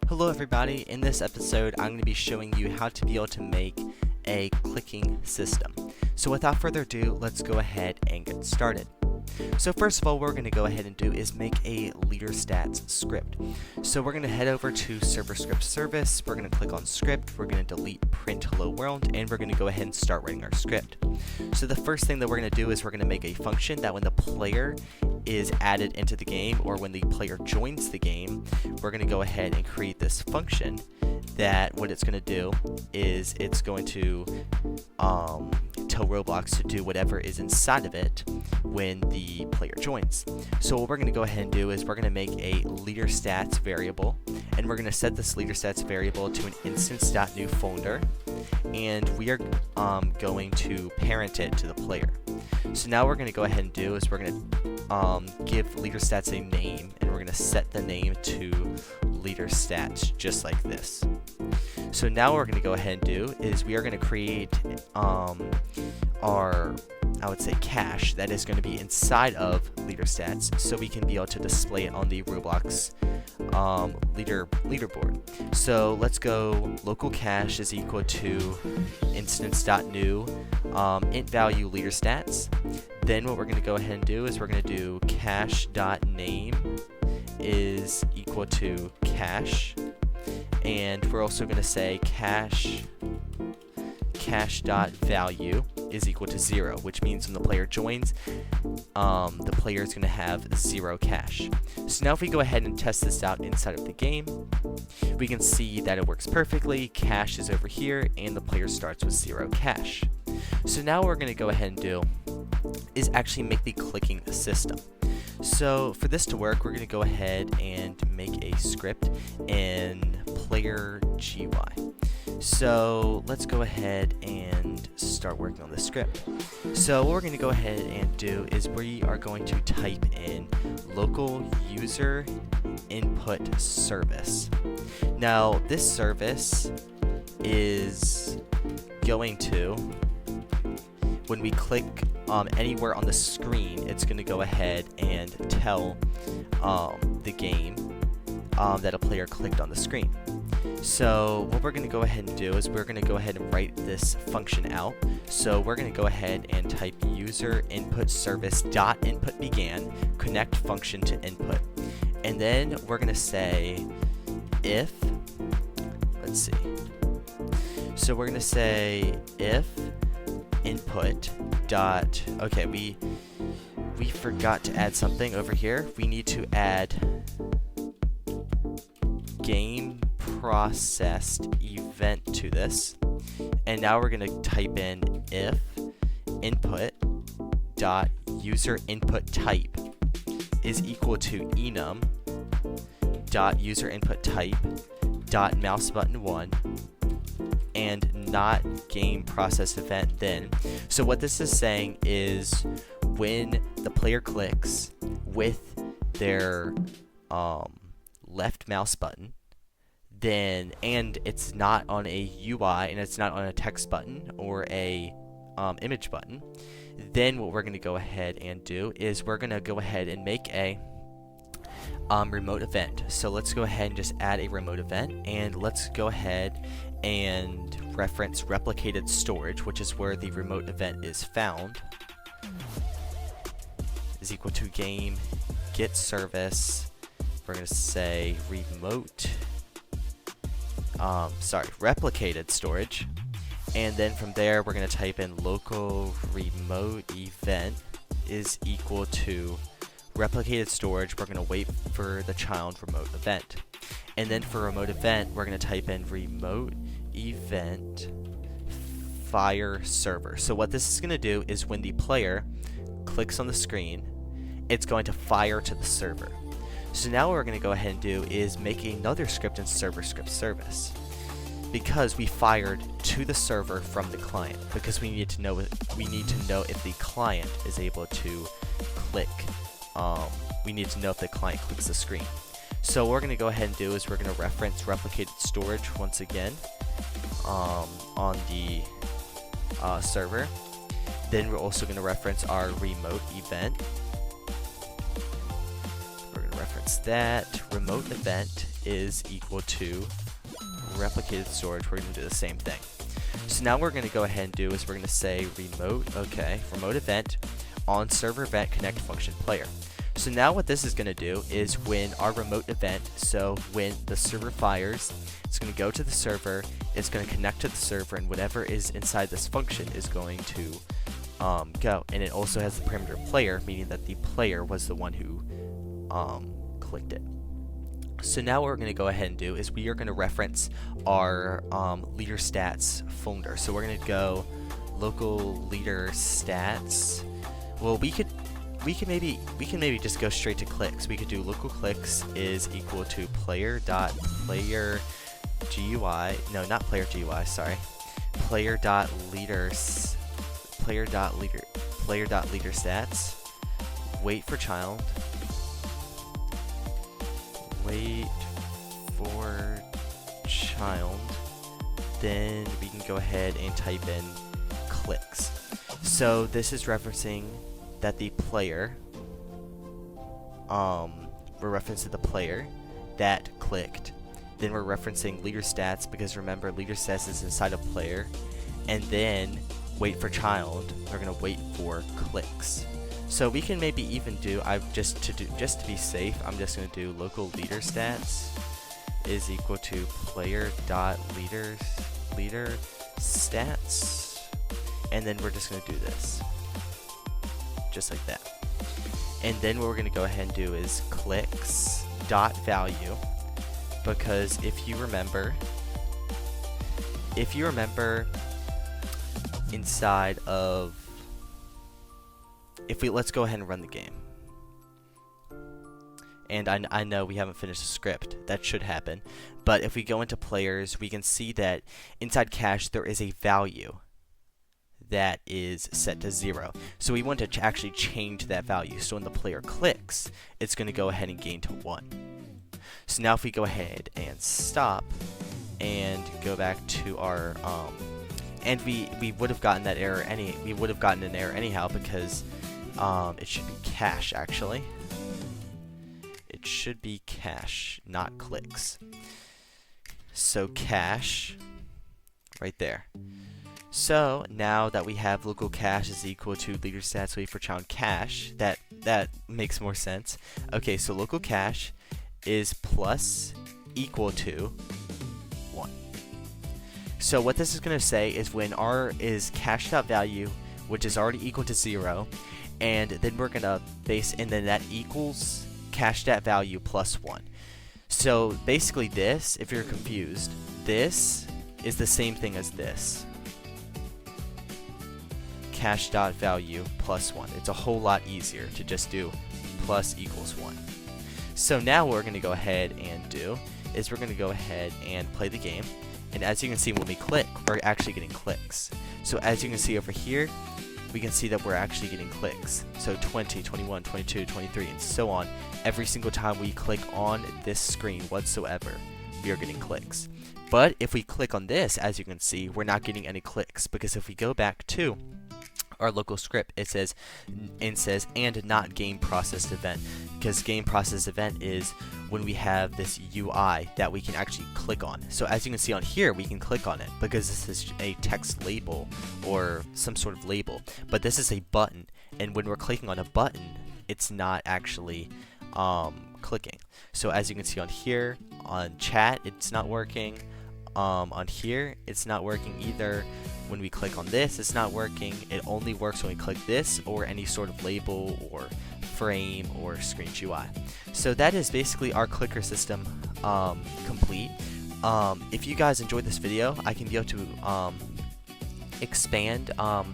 Hello everybody, in this episode I'm going to be showing you how to be able to make a clicking system. So without further ado, let's go ahead and get started. So first of all, what we're going to go ahead and do is make a leader stats script. So we're going to head over to server script service, we're going to click on script, we're going to delete print hello world, and we're going to go ahead and start writing our script. So the first thing that we're going to do is we're going to make a function that when the player is added into the game, or when the player joins the game, we're going to go ahead and create this function that what it's going to do is it's going to tell Roblox to do whatever is inside of it when the player joins. So what we're going to go ahead and do is we're going to make a leader stats variable, and we're going to set this leader stats variable to an instance.new folder, and we are going to parent it to the player. So now what we're going to go ahead and do is we're going to give leader stats a name, and we're going to set the name to leader stats just like this. So now what we're going to go ahead and do is we are going to create our, I would say, cache that is going to be inside of leader stats, so we can be able to display it on the Roblox leaderboard. So let's go local cache is equal to instance.new int value leader stats. Then what we're going to go ahead and do is we're going to do cache.name is equal to cache, and we're also going to say cache.value is equal to 0, which means when the player joins, the player is going to have 0 cache. So now if we go ahead and test this out inside of the game, we can see that it works perfectly. Cache is over here, and the player starts with 0 cache. So now what we're going to go ahead and do is actually make the clicking system. So for this to work, we're going to go ahead and make a script in player GUI. So let's go ahead and start working on the script. So what we're going to go ahead and do is we are going to type in local user input service. Now this service is going to, when we click anywhere on the screen, it's going to go ahead and tell the game that a player clicked on the screen. So what we're going to go ahead and do is we're going to go ahead and write this function out. So we're going to go ahead and type user input service dot input began connect function to input, and then we're going to say if, let's see, so we're going to say if input dot, okay, we forgot to add something over here. We need to add game processed event to this, and now we're going to type in if input dot user input type is equal to enum dot user input type dot mouse button 1 and not game process event then. So what this is saying is when the player clicks with their left mouse button, then, and it's not on a UI and it's not on a text button or a image button, then what we're going to go ahead and do is we're going to go ahead and make a remote event. So let's go ahead and just add a remote event, and let's go ahead and reference replicated storage, which is where the remote event is found, is equal to game get service. We're going to say remote replicated storage, and then from there we're going to type in local remote event is equal to replicated storage. We're going to wait for the child remote event, and then for remote event we're going to type in remote event fire server. So what this is going to do is when the player clicks on the screen, it's going to fire to the server. So now what we're going to go ahead and do is make another script in server script service, because we fired to the server from the client, because we need to know if the client is able to click. We need to know if the client clicks the screen. So what we're going to go ahead and do is we're going to reference replicated storage once again on the server. Then we're also going to reference our remote event. We're going to reference that remote event is equal to replicated storage. We're going to do the same thing. So now what we're going to go ahead and do is we're going to say remote event on server event connect function player. So now what this is going to do is when our remote event, so when the server fires, it's going to go to the server, it's going to connect to the server, and whatever is inside this function is going to go. And it also has the parameter player, meaning that the player was the one who clicked it. So now what we're going to go ahead and do is we are going to reference our leader stats folder. So we're going to go local leader stats. Well, we can maybe just go straight to clicks. We could do local clicks is equal to player.player GUI. No, not player GUI. Sorry, player.leader stats. Wait for child. Wait for child. Then we can go ahead and type in clicks. So this is referencing that the player, we're referencing the player that clicked. Then we're referencing leader stats, because remember, leader stats is inside a player. And then wait for child, we're gonna wait for clicks. So we can maybe even do, just to be safe, I'm just gonna do local leader stats is equal to player.leader stats, and then we're just gonna do this. Just like that. And then what we're going to go ahead and do is clicks dot value, because if you remember inside of, let's go ahead and run the game. And I know we haven't finished the script. That should happen. But if we go into players, we can see that inside cache there is a value that is set to 0. So we want to actually change that value. So when the player clicks, it's going to go ahead and gain to 1. So now if we go ahead and stop and go back to our and we would have gotten that error we would have gotten an error anyhow, because it should be cache actually. It should be cache, not clicks. So cache right there. So now that we have local cache is equal to leader stats wait for child cache, that makes more sense. Okay, so local cache is plus equal to 1. So what this is going to say is when r is cache.value, which is already equal to 0, and then we're going to and then that equals cache.value plus 1. So basically this, if you're confused, this is the same thing as this. Cache.value plus 1. It's a whole lot easier to just do plus equals 1. So now what we're going to go ahead and do is we're going to go ahead and play the game. And as you can see, when we click, we're actually getting clicks. So as you can see over here, we can see that we're actually getting clicks. So 20, 21, 22, 23, and so on. Every single time we click on this screen whatsoever, we are getting clicks. But if we click on this, as you can see, we're not getting any clicks, because if we go back to our local script, it says and not game processed event, because game processed event is when we have this UI that we can actually click on. So as you can see on here, we can click on it because this is a text label or some sort of label, but this is a button, and when we're clicking on a button, it's not actually clicking. So as you can see on here, on chat, it's not working. On here, it's not working either. When we click on this, it's not working. It only works when we click this or any sort of label or frame or screen UI. So that is basically our clicker system complete. If you guys enjoyed this video, I can be able to expand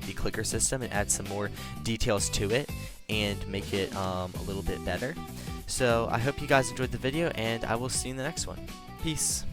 the clicker system and add some more details to it and make it a little bit better. So I hope you guys enjoyed the video, and I will see you in the next one. Peace.